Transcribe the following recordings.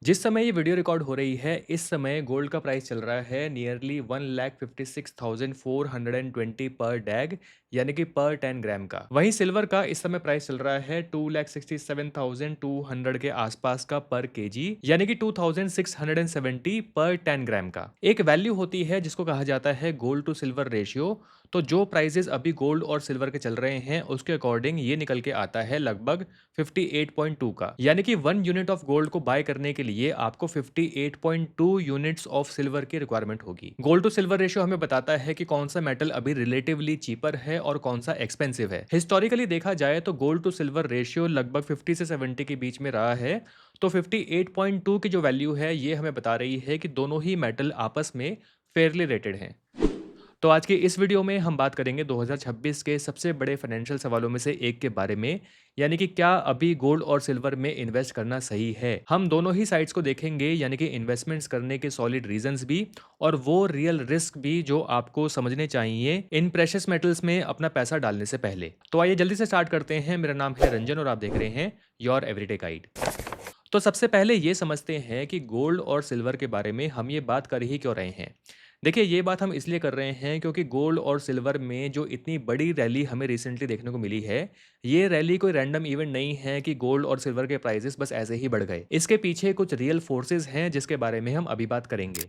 जिस समय ये वीडियो रिकॉर्ड हो रही है, इस समय गोल्ड का प्राइस चल रहा है नियरली 1,56,420 पर डैग, यानी कि पर 10 ग्राम का। वहीं सिल्वर का इस समय प्राइस चल रहा है 2,67,200 के आसपास का पर केजी, यानी कि 2,670 पर 10 ग्राम का। एक वैल्यू होती है जिसको कहा जाता है गोल्ड टू सिल्वर रेशियो। तो जो प्राइसेस अभी गोल्ड और सिल्वर के चल रहे हैं, उसके अकॉर्डिंग ये निकल के आता है लगभग 58.2 का, यानी कि 1 यूनिट ऑफ गोल्ड को बाय करने के लिए आपको 58.2 यूनिट्स ऑफ सिल्वर की रिक्वायरमेंट होगी। गोल्ड टू सिल्वर रेशियो हमें बताता है कि कौन सा मेटल अभी रिलेटिवली चीपर है और कौन सा एक्सपेंसिव है। हिस्टोरिकली देखा जाए तो गोल्ड टू सिल्वर रेशियो लगभग 50 से 70 के बीच में रहा है। तो 58.2 की जो वैल्यू है, ये हमें बता रही है कि दोनों ही मेटल आपस में फेयरली रेटेड हैं। तो आज की इस वीडियो में हम बात करेंगे 2026 के सबसे बड़े फाइनेंशियल सवालों में से एक के बारे में, यानी कि क्या अभी गोल्ड और सिल्वर में इन्वेस्ट करना सही है। हम दोनों ही साइड्स को देखेंगे, यानी कि इन्वेस्टमेंट्स करने के सॉलिड रीजंस भी और वो रियल रिस्क भी जो आपको समझने चाहिए इन प्रेशियस मेटल्स में अपना पैसा डालने से पहले। तो आइए जल्दी से स्टार्ट करते हैं। मेरा नाम है रंजन और आप देख रहे हैं योर एवरीडे गाइड। तो सबसे पहले ये समझते हैं कि गोल्ड और सिल्वर के बारे में हम ये बात कर ही क्यों रहे हैं। देखिए, ये बात हम इसलिए कर रहे हैं क्योंकि गोल्ड और सिल्वर में जो इतनी बड़ी रैली हमें रिसेंटली देखने को मिली है, ये रैली कोई रैंडम इवेंट नहीं है कि गोल्ड और सिल्वर के प्राइसेस बस ऐसे ही बढ़ गए। इसके पीछे कुछ रियल फोर्सेस हैं जिसके बारे में हम अभी बात करेंगे।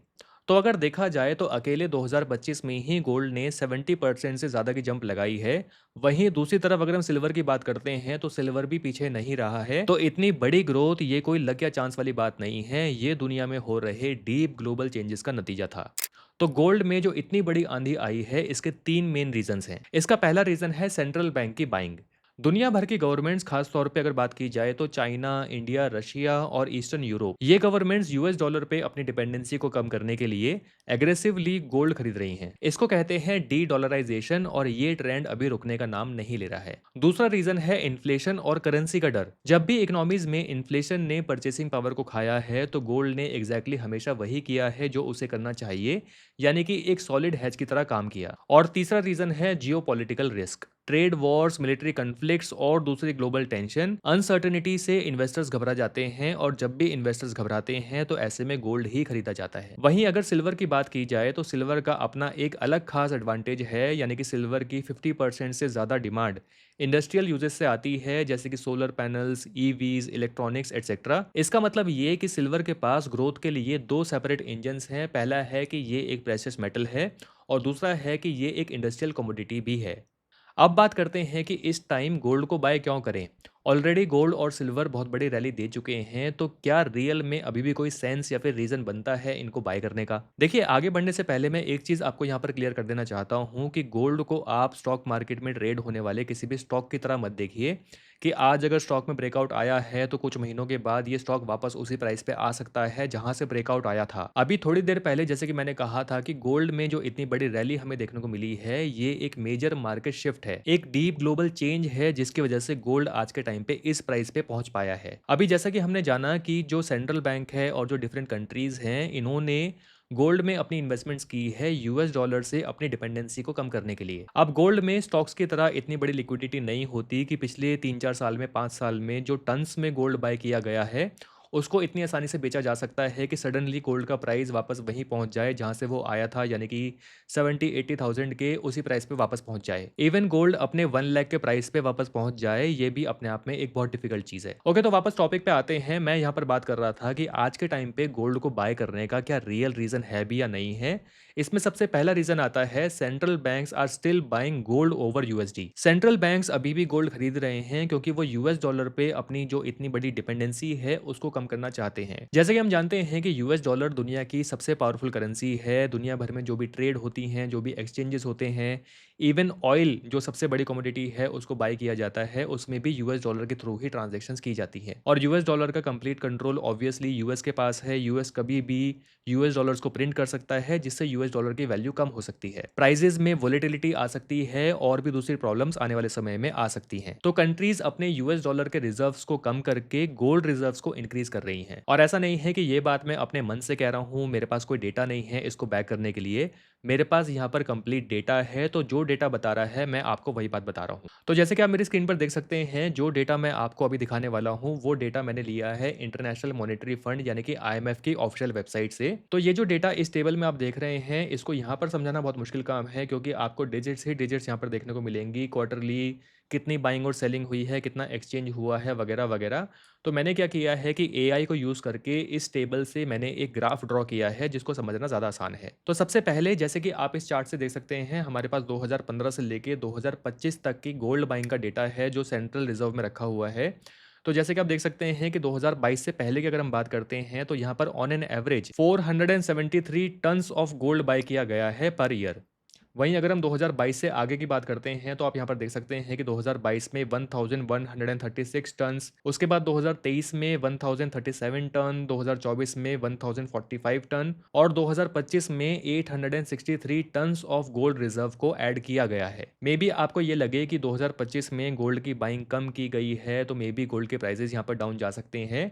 तो अगर देखा जाए तो अकेले 2025 में ही गोल्ड ने 70% से ज़्यादा की जंप लगाई है। वहीं दूसरी तरफ अगर हम सिल्वर की बात करते हैं तो सिल्वर भी पीछे नहीं रहा है। तो इतनी बड़ी ग्रोथ ये कोई लक या चांस वाली बात नहीं है, ये दुनिया में हो रहे डीप ग्लोबल चेंजेस का नतीजा था। तो गोल्ड में जो इतनी बड़ी आंधी आई है, इसके तीन मेन रीजंस हैं। इसका पहला रीजन है सेंट्रल बैंक की बाइंग। दुनिया भर की गवर्नमेंट्स, खास तौर पे अगर बात की जाए तो चाइना, इंडिया, रशिया और ईस्टर्न यूरोप, ये गवर्नमेंट्स यूएस डॉलर पे अपनी डिपेंडेंसी को कम करने के लिए एग्रेसिवली गोल्ड खरीद रही हैं। इसको कहते हैं डी डॉलराइजेशन और ये ट्रेंड अभी रुकने का नाम नहीं ले रहा है। दूसरा रीजन है इन्फ्लेशन और करेंसी का डर। जब भी इकोनॉमीज में इन्फ्लेशन ने परचेसिंग पावर को खाया है, तो गोल्ड ने एग्जैक्टली हमेशा वही किया है जो उसे करना चाहिए, यानी कि एक सॉलिड हेज की तरह काम किया। और तीसरा रीजन है geopolitical risk. Trade Wars, military conflicts और दूसरी ग्लोबल टेंशन, अनसर्टेनिटी से इन्वेस्टर्स घबरा जाते हैं और जब भी इन्वेस्टर्स घबराते हैं तो ऐसे में गोल्ड ही खरीदा जाता है। वहीं अगर सिल्वर की बात की जाए तो सिल्वर का अपना एक अलग खास एडवांटेज है, यानी कि सिल्वर की 50% से ज्यादा डिमांड इंडस्ट्रियल यूजेस से आती है, जैसे कि solar panels, EVs, electronics etcetera. इसका मतलब ये कि सिल्वर के पास ग्रोथ के लिए दो सेपरेट इंजन्स हैं। पहला है कि ये एक प्रेशियस मेटल है और दूसरा है कि ये एक इंडस्ट्रियल कमोडिटी भी है। अब बात करते हैं कि इस टाइम गोल्ड को बाय क्यों करें। ऑलरेडी गोल्ड और सिल्वर बहुत बड़ी रैली दे चुके हैं, तो क्या रियल में अभी भी कोई सेंस या फिर रीजन बनता है इनको बाय करने का। देखिए, आगे बढ़ने से पहले मैं एक चीज आपको यहाँ पर क्लियर कर देना चाहता हूँ कि गोल्ड को आप स्टॉक मार्केट में ट्रेड होने वाले किसी भी स्टॉक की तरह मत देखिए कि आज अगर स्टॉक में ब्रेकआउट आया है तो कुछ महीनों के बाद ये स्टॉक वापस उसी प्राइस पे आ सकता है जहां से ब्रेकआउट आया था। अभी थोड़ी देर पहले जैसे कि मैंने कहा था कि गोल्ड में जो इतनी बड़ी रैली हमें देखने को मिली है, ये एक मेजर मार्केट शिफ्ट है, एक डीप ग्लोबल चेंज है, जिसकी वजह से गोल्ड आज के टाइम पे इस प्राइस पे पहुंच पाया है। अभी जैसा कि हमने जाना कि जो सेंट्रल बैंक है और जो डिफरेंट कंट्रीज हैं, इन्होंने गोल्ड में अपनी इन्वेस्टमेंट्स की है यूएस डॉलर से अपनी डिपेंडेंसी को कम करने के लिए। अब गोल्ड में स्टॉक्स की तरह इतनी बड़ी लिक्विडिटी नहीं होती कि पिछले 3-4 साल में, 5 साल में जो टन्स में गोल्ड बाय किया गया है, उसको इतनी आसानी से बेचा जा सकता है कि सडनली गोल्ड का प्राइस वापस वहीं पहुंच जाए जहां से वो आया था, यानी कि 70-80 थाउजेंड के उसी प्राइस पे वापस पहुंच जाए। इवन गोल्ड अपने 1 लाख के प्राइस पे वापस पहुंच जाए, ये भी अपने आप में एक बहुत डिफिकल्ट चीज़ है। ओके, तो वापस टॉपिक पे आते हैं। मैं यहाँ पर बात कर रहा था कि आज के टाइम पे गोल्ड को बाय करने का क्या रियल रीज़न है भी या नहीं है। इसमें सबसे पहला रीज़न आता है central banks are still buying gold over USD. Central banks अभी भी गोल्ड खरीद रहे हैं क्योंकि वो यूएस डॉलर पे अपनी जो इतनी बड़ी डिपेंडेंसी है उसको कम करना चाहते हैं। जैसे कि हम जानते हैं कि यूएस डॉलर दुनिया की सबसे पावरफुल करेंसी है। दुनिया भर में जो भी ट्रेड होती हैं, जो भी एक्सचेंजेस होते हैं, इवन ऑयल जो सबसे बड़ी कमोडिटी है उसको बाय किया जाता है, उसमें भी यूएस डॉलर के थ्रू ही ट्रांजेक्शन्स की जाती है। और यूएस डॉलर का कंप्लीट कंट्रोल ऑब्वियसली यूएस के पास है। यूएस कभी भी यूएस डॉलर्स को प्रिंट कर सकता है, जिससे यूएस डॉलर की वैल्यू कम हो सकती है, प्राइजेस में वोलेटिलिटी आ सकती है और भी दूसरी प्रॉब्लम्स आने वाले समय में आ सकती हैं। तो कंट्रीज अपने यूएस डॉलर के रिजर्व्स को कम करके गोल्ड रिजर्व्स को इंक्रीज कर रही हैं। और ऐसा नहीं है कि ये बात मैं अपने मन से कह रहा हूँ, मेरे पास कोई डेटा नहीं है इसको बैक करने के लिए। मेरे पास यहाँ पर कंप्लीट डेटा है, तो जो डेटा बता रहा है मैं आपको वही बात बता रहा हूँ। तो जैसे कि आप मेरी स्क्रीन पर देख सकते हैं, जो डेटा मैं आपको अभी दिखाने वाला हूँ वो डेटा मैंने लिया है इंटरनेशनल मॉनेटरी फंड यानी कि IMF की ऑफिशियल वेबसाइट से। तो ये जो डेटा इस टेबल में आप देख रहे हैं, इसको यहाँ पर समझाना बहुत मुश्किल काम है, क्योंकि आपको डिजिट्स ही डिजिट्स यहाँ पर देखने को मिलेंगी। क्वार्टरली कितनी बाइंग और सेलिंग हुई है, कितना एक्सचेंज हुआ है, वगैरह वगैरह। तो मैंने क्या किया है कि AI को यूज़ करके इस टेबल से मैंने एक ग्राफ ड्रॉ किया है, जिसको समझना ज़्यादा आसान है। तो सबसे पहले जैसे कि आप इस चार्ट से देख सकते हैं, हमारे पास 2015 से लेके 2025 तक की गोल्ड बाइंग का डेटा है, जो सेंट्रल रिजर्व में रखा हुआ है। तो जैसे कि आप देख सकते हैं कि 2022 से पहले की अगर हम बात करते हैं, तो यहाँ पर on an average 473 tonnes of gold buy किया गया है पर ईयर। वहीं अगर हम 2022 से आगे की बात करते हैं, तो आप यहाँ पर देख सकते हैं कि 2022 में 1136 टन्स, उसके बाद 2023 में 1037 टन, 2024 में 1045 टन और 2025 में 863 टन्स ऑफ गोल्ड रिजर्व को ऐड किया गया है। मे बी आपको ये लगे कि 2025 में गोल्ड की बाइंग कम की गई है, तो मे बी गोल्ड के प्राइसेस यहाँ पर डाउन जा सकते हैं।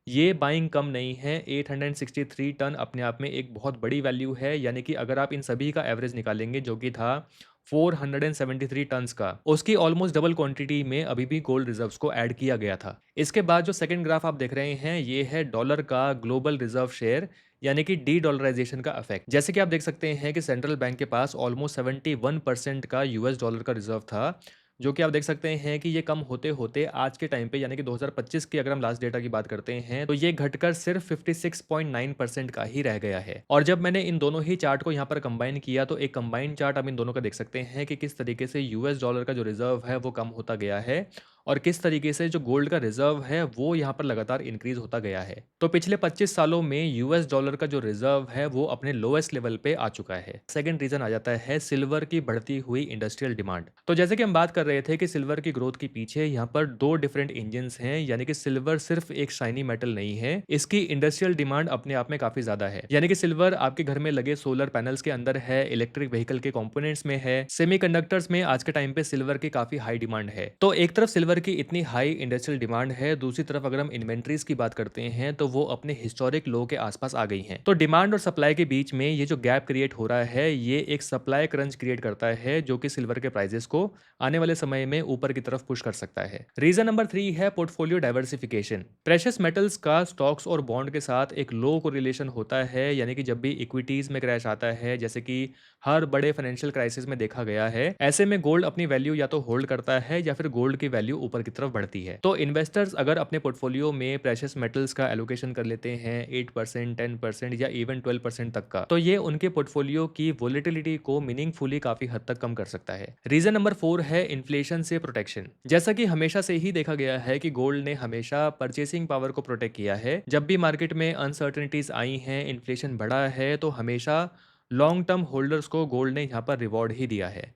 ये बाइंग कम नहीं है, 863 टन अपने आप में एक बहुत बड़ी वैल्यू है। यानी कि अगर आप इन सभी का एवरेज निकालेंगे, जो कि था 473 टन्स का, उसकी ऑलमोस्ट डबल क्वांटिटी में अभी भी गोल्ड रिजर्व्स को ऐड किया गया था। इसके बाद जो सेकंड ग्राफ आप देख रहे हैं, ये है डॉलर का ग्लोबल रिजर्व शेयर यानी कि डी डॉलराइजेशन का इफेक्ट। जैसे कि आप देख सकते हैं कि सेंट्रल बैंक के पास ऑलमोस्ट 71% का US डॉलर का रिजर्व था, जो कि आप देख सकते हैं कि ये कम होते होते आज के टाइम पे यानी कि 2025 की अगर हम लास्ट डेटा की बात करते हैं, तो ये घटकर सिर्फ 56.9% का ही रह गया है। और जब मैंने इन दोनों ही चार्ट को यहाँ पर कंबाइन किया, तो एक कंबाइंड चार्ट आप इन दोनों का देख सकते हैं कि किस तरीके से US डॉलर का जो रिजर्व है वो कम होता गया है और किस तरीके से जो गोल्ड का रिजर्व है वो यहाँ पर लगातार इंक्रीज होता गया है। तो पिछले 25 सालों में US डॉलर का जो रिजर्व है वो अपने लोएस्ट लेवल पे आ चुका है। सेकंड रीजन आ जाता है सिल्वर की बढ़ती हुई इंडस्ट्रियल डिमांड। तो जैसे कि हम बात कर रहे थे कि सिल्वर की ग्रोथ के पीछे यहाँ पर दो डिफरेंट इंजन्स हैं, यानी कि सिल्वर सिर्फ एक शाइनी मेटल नहीं है, इसकी इंडस्ट्रियल डिमांड अपने आप में काफी ज्यादा है। यानी कि सिल्वर आपके घर में लगे सोलर पैनल्स के अंदर है, इलेक्ट्रिक व्हीकल के कंपोनेंट्स में है, सेमीकंडक्टर्स में आज के टाइम पे सिल्वर की काफी हाई डिमांड है। तो एक तरफ सिल्वर की इतनी हाई इंडस्ट्रियल डिमांड है, दूसरी तरफ अगर हम इन्वेंट्रीज की बात करते हैं तो वो अपने हिस्टोरिक लो के आसपास आ गई हैं। तो डिमांड और सप्लाई के बीच में ये जो गैप क्रिएट हो रहा है, ये एक सप्लाई क्रंच क्रिएट करता है, जो कि सिल्वर के प्राइसेस को आने वाले समय में ऊपर की तरफ पुश कर सकता है। रीजन नंबर 3 है पोर्टफोलियो डाइवर्सिफिकेशन। प्रेशियस मेटल्स का स्टॉक्स और बॉन्ड के साथ एक लो कोरिलेशन होता है, यानी कि जब भी इक्विटीज में क्रैश आता है, जैसे कि हर बड़े फाइनेंशियल क्राइसिस में देखा गया है, ऐसे में गोल्ड अपनी वैल्यू या तो होल्ड करता है या फिर गोल्ड की वैल्यू ऊपर की तरफ बढ़ती है। तो इन्वेस्टर्स अगर अपने पोर्टफोलियो में प्रेशियस मेटल्स का एलोकेशन कर लेते हैं 8%, 10% या इवन 12% तक का, तो ये उनके पोर्टफोलियो की वोलेटिलिटी को मीनिंगफुली काफी हद तक कम कर सकता है। रीजन नंबर 4 है इन्फ्लेशन से प्रोटेक्शन। जैसा कि हमेशा से ही देखा गया है कि गोल्ड ने हमेशा परचेसिंग पावर को प्रोटेक्ट किया है। जब भी मार्केट में अनसर्टेनिटीज आई हैं, इन्फ्लेशन बढ़ा है, तो हमेशा लॉन्ग टर्म होल्डर्स को गोल्ड ने यहाँ पर रिवॉर्ड ही दिया है।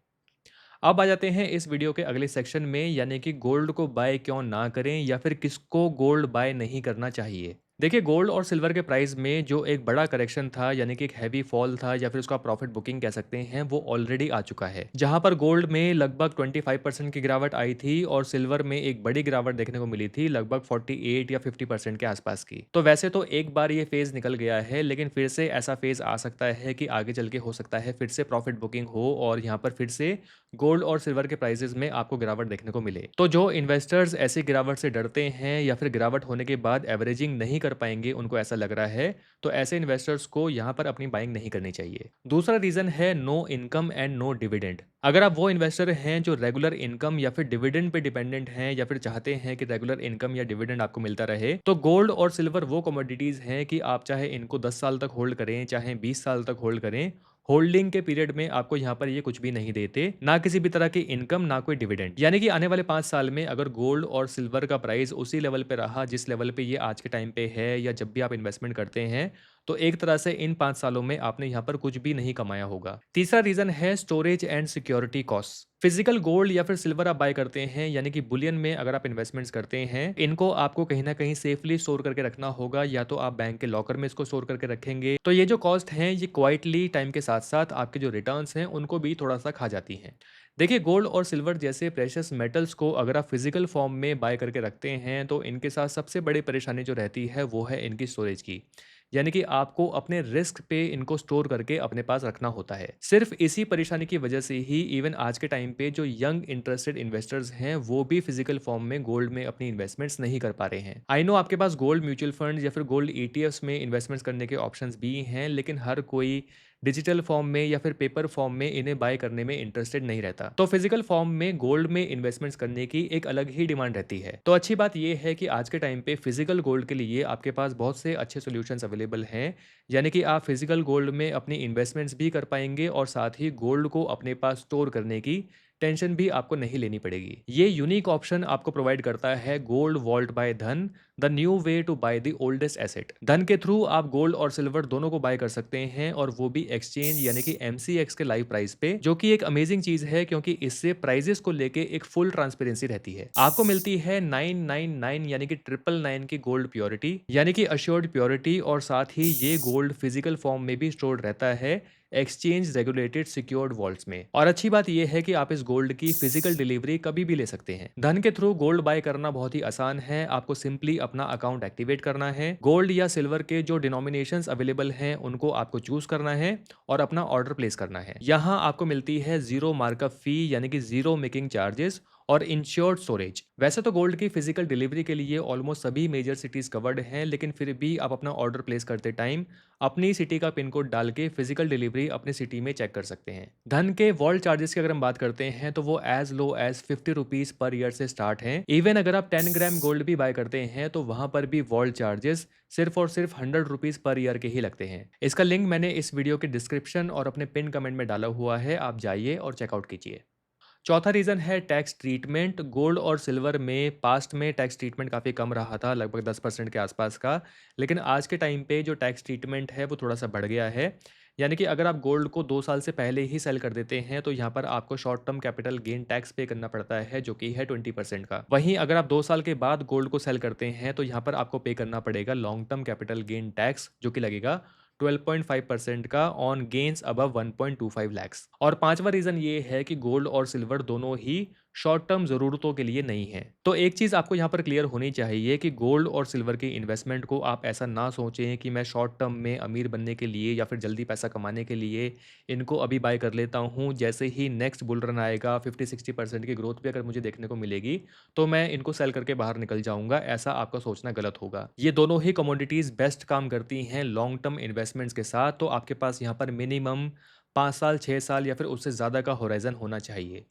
अब आ जाते हैं इस वीडियो के अगले सेक्शन में, यानी कि गोल्ड को बाय क्यों ना करें या फिर किसको गोल्ड बाय नहीं करना चाहिए। देखिए, गोल्ड और सिल्वर के प्राइस में जो एक बड़ा करेक्शन था, यानी कि एक हैवी फॉल था या फिर उसका प्रॉफिट बुकिंग कह सकते हैं, वो ऑलरेडी आ चुका है। जहां पर गोल्ड में लगभग 25% की गिरावट आई थी और सिल्वर में एक बड़ी गिरावट देखने को मिली थी, लगभग 48 या 50% के आसपास की। तो वैसे तो एक बार ये फेज निकल गया है, लेकिन फिर से ऐसा फेज आ सकता है कि आगे चल के हो सकता है फिर से प्रॉफिट बुकिंग हो और यहाँ पर फिर से गोल्ड और सिल्वर के प्राइसेस में आपको गिरावट देखने को मिले। तो जो इन्वेस्टर्स ऐसी गिरावट से डरते हैं या फिर गिरावट होने के बाद एवरेजिंग नहीं कर पाएंगे, उनको ऐसा लग रहा है, तो ऐसे इन्वेस्टर्स को यहाँ पर अपनी बाइंग नहीं करनी चाहिए। दूसरा रीजन है no income and no dividend. अगर आप वो इन्वेस्टर हैं जो रेगुलर इनकम या फिर डिविडेंड पे डिपेंडेंट हैं या फिर चाहते हैं कि रेगुलर इनकम या डिविडेंड आपको मिलता रहे, तो गोल्ड और सिल्वर वो कमोडिटीज हैं कि आप चाहे इनको 10 साल तक होल्ड करें, चाहे 20 साल तक होल्ड करें, होल्डिंग के पीरियड में आपको यहाँ पर ये कुछ भी नहीं देते, ना किसी भी तरह की इनकम, ना कोई डिविडेंड। यानी कि आने वाले 5 साल में अगर गोल्ड और सिल्वर का प्राइस उसी लेवल पे रहा जिस लेवल पे ये आज के टाइम पे है, या जब भी आप इन्वेस्टमेंट करते हैं, तो एक तरह से इन 5 सालों में आपने यहाँ पर कुछ भी नहीं कमाया होगा। तीसरा रीजन है storage and security cost. Physical gold या फिर सिल्वर आप बाय करते हैं, यानी कि बुलियन में अगर आप इन्वेस्टमेंट्स करते हैं, इनको आपको कहीं ना कहीं सेफली स्टोर करके रखना होगा, या तो आप बैंक के लॉकर में इसको स्टोर करके रखेंगे। तो ये जो कॉस्ट है, ये क्वाइटली टाइम के साथ साथ आपके जो रिटर्न्स हैं उनको भी थोड़ा सा खा जाती हैं। देखिए, गोल्ड और सिल्वर जैसे प्रेशियस मेटल्स को अगर आप फिजिकल फॉर्म में बाय करके रखते हैं तो इनके साथ सबसे बड़ी परेशानी जो रहती है वो है इनकी स्टोरेज की। यानी कि आपको अपने रिस्क पे इनको स्टोर करके अपने पास रखना होता है। सिर्फ इसी परेशानी की वजह से ही इवन आज के टाइम पे जो यंग इंटरेस्टेड इन्वेस्टर्स हैं वो भी फिजिकल फॉर्म में गोल्ड में अपनी इन्वेस्टमेंट्स नहीं कर पा रहे हैं। आई नो आपके पास गोल्ड म्यूचुअल फंड या फिर गोल्ड ईटीएफ्स में इन्वेस्टमेंट्स करने के ऑप्शंस भी हैं, लेकिन हर कोई डिजिटल फॉर्म में या फिर पेपर फॉर्म में इन्हें बाय करने में इंटरेस्टेड नहीं रहता। तो फिजिकल फॉर्म में गोल्ड में इन्वेस्टमेंट्स करने की एक अलग ही डिमांड रहती है। तो अच्छी बात यह है कि आज के टाइम पे फिजिकल गोल्ड के लिए आपके पास बहुत से अच्छे सॉल्यूशंस अवेलेबल हैं। यानी कि आप फिजिकल गोल्ड में अपनी इन्वेस्टमेंट्स भी कर पाएंगे और साथ ही गोल्ड को अपने पास स्टोर करने की टेंशन भी आपको नहीं लेनी पड़ेगी। ये यूनिक ऑप्शन आपको प्रोवाइड करता है gold vault by Dhan, the new way to buy the oldest asset. Dhan के थ्रू आप गोल्ड और सिल्वर दोनों को बाय कर सकते हैं और वो भी एक्सचेंज यानी कि एमसीएक्स के लाइव प्राइस पे, जो कि एक अमेजिंग चीज है क्योंकि इससे प्राइजेस को लेके एक फुल ट्रांसपेरेंसी रहती है। आपको मिलती है 999 यानी कि 999 की गोल्ड प्योरिटी यानी कि अश्योर्ड प्योरिटी, और साथ ही ये गोल्ड फिजिकल फॉर्म में भी स्टोर्ड रहता है एक्सचेंज रेगुलेटेड सिक्योर्ड वॉल्ट्स में। और अच्छी बात यह है कि आप इस गोल्ड की फिजिकल डिलीवरी कभी भी ले सकते हैं। धन के थ्रू गोल्ड बाय करना बहुत ही आसान है। आपको सिंपली अपना अकाउंट एक्टिवेट करना है, गोल्ड या सिल्वर के जो डिनोमिनेशंस अवेलेबल हैं उनको आपको चूज करना है और अपना ऑर्डर प्लेस करना है। यहाँ आपको मिलती है जीरो मार्कअप फी यानी कि जीरो मेकिंग चार्जेस और इंश्योर्ड स्टोरेज। वैसे तो गोल्ड की फिजिकल डिलीवरी के लिए ऑलमोस्ट सभी मेजर सिटीज कवर्ड हैं, लेकिन फिर भी आप अपना ऑर्डर प्लेस करते टाइम अपनी सिटी का पिन कोड डाल के फिजिकल डिलीवरी अपनी सिटी में चेक कर सकते हैं। धन के वॉल्ट चार्जेस की अगर हम बात करते हैं तो वो as low as 50 rupees per year से स्टार्ट हैं। इवन अगर आप 10 ग्राम गोल्ड भी बाय करते हैं तो वहां पर भी वॉल्ट चार्जेस सिर्फ और सिर्फ 100 रुपीज पर ईयर के ही लगते हैं। इसका लिंक मैंने इस वीडियो के डिस्क्रिप्शन और अपने पिन कमेंट में डाला हुआ है, आप जाइए और चेकआउट कीजिए। चौथा रीज़न है टैक्स ट्रीटमेंट। गोल्ड और सिल्वर में पास्ट में टैक्स ट्रीटमेंट काफ़ी कम रहा था, लगभग 10% के आसपास का। लेकिन आज के टाइम पे जो टैक्स ट्रीटमेंट है वो थोड़ा सा बढ़ गया है। यानी कि अगर आप गोल्ड को 2 साल से पहले ही सेल कर देते हैं तो यहाँ पर आपको short term capital gain tax पे करना पड़ता है, जो कि है 20% का। वहीं अगर आप 2 साल के बाद गोल्ड को सेल करते हैं तो यहाँ पर आपको पे करना पड़ेगा long term capital gain tax, जो कि लगेगा 12.5% का ऑन गेन्स अबव 1.25 लैक्स। और पांचवा रीजन ये है कि गोल्ड और सिल्वर दोनों ही शॉर्ट टर्म जरूरतों के लिए नहीं है। तो एक चीज आपको यहाँ पर क्लियर होनी चाहिए कि गोल्ड और सिल्वर की इन्वेस्टमेंट को आप ऐसा ना सोचें कि मैं शॉर्ट टर्म में अमीर बनने के लिए या फिर जल्दी पैसा कमाने के लिए इनको अभी बाय कर लेता हूँ, जैसे ही नेक्स्ट बुल रन आएगा 50-60% की ग्रोथ भी अगर मुझे देखने को मिलेगी तो मैं इनको सेल करके बाहर निकल जाऊंगा। ऐसा आपका सोचना गलत होगा। ये दोनों ही कमोडिटीज बेस्ट काम करती हैं लॉन्ग टर्म इन्वेस्टमेंट्स के साथ। तो आपके पास यहाँ पर मिनिमम 5 साल 6 साल या फिर उससे ज़्यादा का होराइजन होना चाहिए।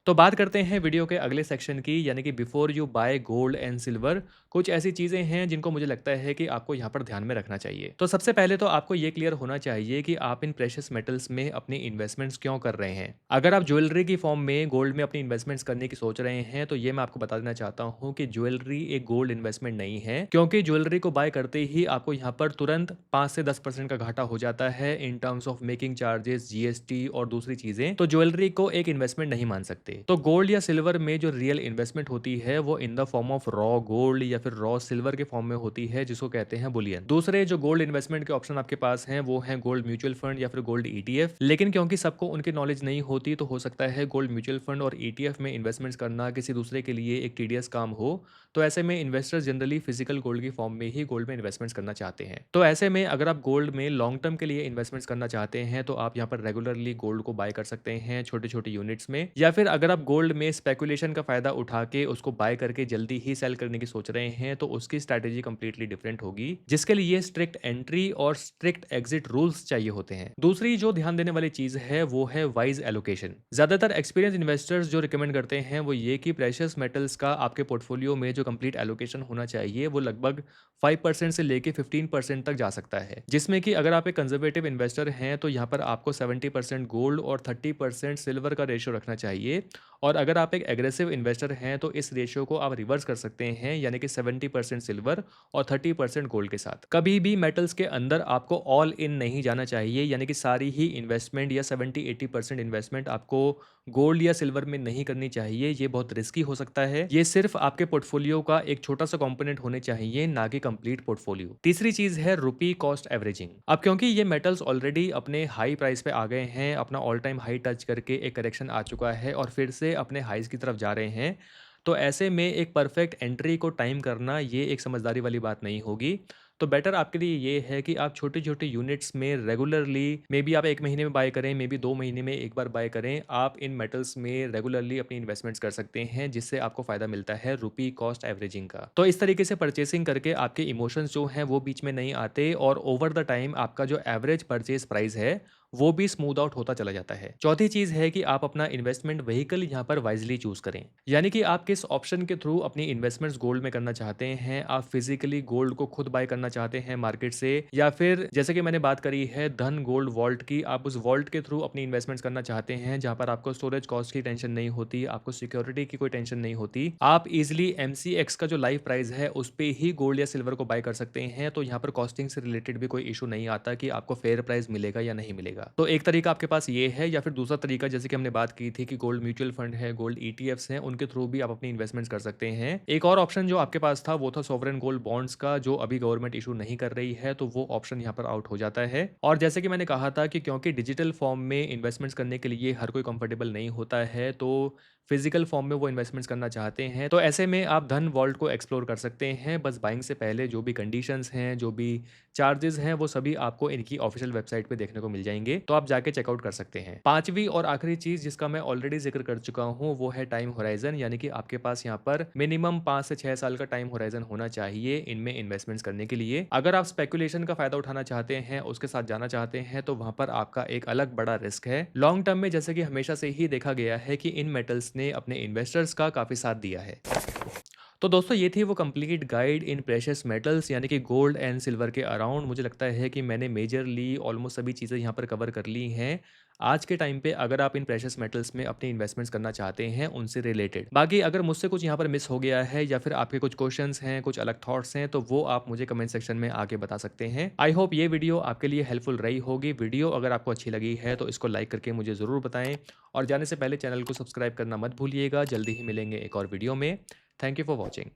तो बात करते हैं वीडियो के अगले सेक्शन की, यानी कि before you buy gold and silver कुछ ऐसी चीज़ें हैं जिनको मुझे लगता है कि आपको यहाँ पर ध्यान में रखना चाहिए। तो सबसे पहले तो आपको ये क्लियर होना चाहिए कि आप इन प्रेशियस मेटल्स में अपनी इन्वेस्टमेंट्स क्यों कर रहे हैं। अगर आप ज्वेलरी की फॉर्म में गोल्ड में अपनी इन्वेस्टमेंट्स करने की सोच रहे हैं तो ये मैं आपको बता देना चाहता हूँ कि ज्वेलरी एक गोल्ड इन्वेस्टमेंट नहीं है, क्योंकि ज्वेलरी को बाय करते ही आपको यहाँ पर तुरंत 5 से 10% का घाटा हो जाता है in terms of making charges, GST और दूसरी चीजें। तो ज्वेलरी को एक इन्वेस्टमेंट नहीं मान सकते। तो गोल्ड या सिल्वर में जो रियल इन्वेस्टमेंट होती है वो in the form of raw gold या फिर रॉ सिल्वर के फॉर्म में होती है, जिसको कहते हैं बुलियन। दूसरे जो गोल्ड इन्वेस्टमेंट के ऑप्शन आपके पास हैं वो हैं गोल्ड म्यूचुअल फंड या फिर गोल्ड ईटीएफ। लेकिन क्योंकि सबको उनकी नॉलेज नहीं होती तो हो सकता है गोल्ड म्यूचुअल फंड और ईटीएफ में इन्वेस्टमेंट्स करना किसी दूसरे के लिए एक टीडियस काम हो। तो ऐसे में इन्वेस्टर्स जनरली फिजिकल गोल्ड की फॉर्म में ही गोल्ड में इन्वेस्टमेंट्स करना चाहते हैं। तो ऐसे में अगर आप गोल्ड में लॉन्ग टर्म के लिए इन्वेस्टमेंट्स करना चाहते हैं तो आप यहाँ पर रेगुलरली गोल्ड को बाय कर सकते हैं छोटे छोटे यूनिट्स में, या फिर अगर आप गोल्ड में स्पेकुलेशन का फायदा उठा के उसको बाय करके जल्दी ही सेल करने की सोच रहे हैं तो उसकी स्ट्रैटेजी कंप्लीटली डिफरेंट होगी, जिसके लिए स्ट्रिक्ट एंट्री और स्ट्रिक्ट एग्जिट रूल्स चाहिए होते हैं। दूसरी जो ध्यान देने वाली चीज है वो है वाइज एलोकेशन। ज्यादातर एक्सपीरियंस इन्वेस्टर्स जो रिकमेंड करते हैं वो ये कि प्रेशियस मेटल्स का आपके पोर्टफोलियो में जो कंप्लीट एलोकेशन होना चाहिए वो लगभग 5% से लेके 15% तक जा सकता है, जिसमें कि अगर आप एक कंजर्वेटिव इन्वेस्टर हैं तो यहाँ पर आपको 70% गोल्ड और 30% सिल्वर का रेशियो रखना चाहिए। और अगर आप एक एग्रेसिव इन्वेस्टर हैं तो इस रेशियो को आप रिवर्स कर सकते हैं, यानी कि 70% सिल्वर और 30% गोल्ड के साथ। कभी भी मेटल्स के अंदर आपको ऑल इन नहीं जाना चाहिए, यानी कि सारी ही इन्वेस्टमेंट या 70-80% इन्वेस्टमेंट आपको गोल्ड या सिल्वर में नहीं करनी चाहिए, ये बहुत रिस्की हो सकता है। ये सिर्फ आपके पोर्टफोलियो का एक छोटा सा कंपोनेंट होने चाहिए, ना कि कंप्लीट पोर्टफोलियो। तीसरी चीज है रुपी कॉस्ट एवरेजिंग। अब क्योंकि ये मेटल्स ऑलरेडी अपने हाई प्राइस पे आ गए हैं, अपना ऑल टाइम हाई टच करके एक करेक्शन आ चुका है और फिर से अपने हाईज की तरफ जा रहे हैं, तो ऐसे में एक परफेक्ट एंट्री को टाइम करना ये एक समझदारी वाली बात नहीं होगी। तो बेटर आपके लिए ये है कि आप छोटे-छोटे यूनिट्स में रेगुलरली, मे बी आप 1 महीने में बाय करें, मे बी 2 महीने में 1 बार बाय करें। आप इन मेटल्स में रेगुलरली अपनी इन्वेस्टमेंट्स कर सकते हैं, जिससे आपको फ़ायदा मिलता है रुपी कॉस्ट एवरेजिंग का। तो इस तरीके से परचेसिंग करके आपके इमोशंस जो हैं वो बीच में नहीं आते और ओवर द टाइम आपका जो एवरेज परचेज़ प्राइस है, वो भी स्मूथ आउट होता चला जाता है। चौथी चीज़ है कि आप अपना इन्वेस्टमेंट व्हीकल यहाँ पर वाइज़ली चूज़ करें। यानी कि आप किस ऑप्शन के थ्रू अपनी इन्वेस्टमेंट्स गोल्ड में करना चाहते हैं। आप फिजिकली गोल्ड को खुद बाय करना चाहते हैं मार्केट से, या फिर जैसे कि मैंने बात करी है धन गोल्ड वॉल्ट की, आप उस वॉल्ट के थ्रू अपनी इन्वेस्टमेंट्स करना चाहते हैं, जहाँ पर आपको स्टोरेज कॉस्ट की टेंशन नहीं होती, आपको सिक्योरिटी की कोई टेंशन नहीं होती। आप इजिली एमसीएक्स का जो लाइव प्राइस है उस पे ही गोल्ड या सिल्वर को बाय कर सकते हैं। तो यहाँ पर कॉस्टिंग से रिलेटेड भी कोई इशू नहीं आता कि आपको फेयर प्राइस मिलेगा या नहीं मिलेगा। तो एक तरीका आपके पास ये है, या फिर दूसरा तरीका जैसे कि हमने बात की थी कि गोल्ड म्यूचुअल फंड है, गोल्ड ईटीएफ्स हैं, उनके थ्रू भी आप अपनी इन्वेस्टमेंट्स कर सकते हैं। एक और ऑप्शन जो आपके पास था वो था सॉवरेन गोल्ड बॉन्ड्स का, जो अभी गवर्नमेंट इशू नहीं कर रही है, तो वो ऑप्शन यहाँ पर आउट हो जाता है। और जैसे कि मैंने कहा था कि क्योंकि डिजिटल फॉर्म में इन्वेस्टमेंट्स करने के लिए हर कोई कंफर्टेबल नहीं होता है, तो फिजिकल फॉर्म में वो इन्वेस्टमेंट्स करना चाहते हैं, तो ऐसे में आप धन वॉल्ट को एक्सप्लोर कर सकते हैं। बस बाइंग से पहले जो भी कंडीशंस हैं, जो भी चार्जेस हैं, वो सभी आपको इनकी ऑफिशियल वेबसाइट पे देखने को मिल जाएंगे, तो आप जाके चेकआउट कर सकते हैं। पांचवी और आखिरी चीज जिसका मैं ऑलरेडी जिक्र कर चुका हूँ, वो है टाइम होराइजन। यानी कि आपके पास यहाँ पर मिनिमम 5 से 6 साल का टाइम होराइजन होना चाहिए इनमें इन्वेस्टमेंट्स करने के लिए। अगर आप स्पेकुलेशन का फायदा उठाना चाहते हैं, उसके साथ जाना चाहते हैं, तो वहां पर आपका एक अलग बड़ा रिस्क है। लॉन्ग टर्म में जैसे कि हमेशा से ही देखा गया है कि इन मेटल्स ने अपने इन्वेस्टर्स का काफी साथ दिया है। तो दोस्तों ये थी वो कंप्लीट गाइड इन प्रेशियस मेटल्स, यानी कि गोल्ड एंड सिल्वर के अराउंड। मुझे लगता है कि मैंने मेजरली ऑलमोस्ट सभी चीज़ें यहाँ पर कवर कर ली हैं। आज के टाइम पे अगर आप इन प्रेशियस मेटल्स में अपनी इन्वेस्टमेंट्स करना चाहते हैं उनसे रिलेटेड, बाकी अगर मुझसे कुछ यहाँ पर मिस हो गया है या फिर आपके कुछ क्वेश्चंस हैं, कुछ अलग थॉट्स हैं, तो वो आप मुझे कमेंट सेक्शन में आके बता सकते हैं। आई होप ये वीडियो आपके लिए हेल्पफुल रही होगी। वीडियो अगर आपको अच्छी लगी है तो इसको लाइक करके मुझे ज़रूर बताएं, और जाने से पहले चैनल को सब्सक्राइब करना मत भूलिएगा। जल्दी ही मिलेंगे एक और वीडियो में। Thank you for watching.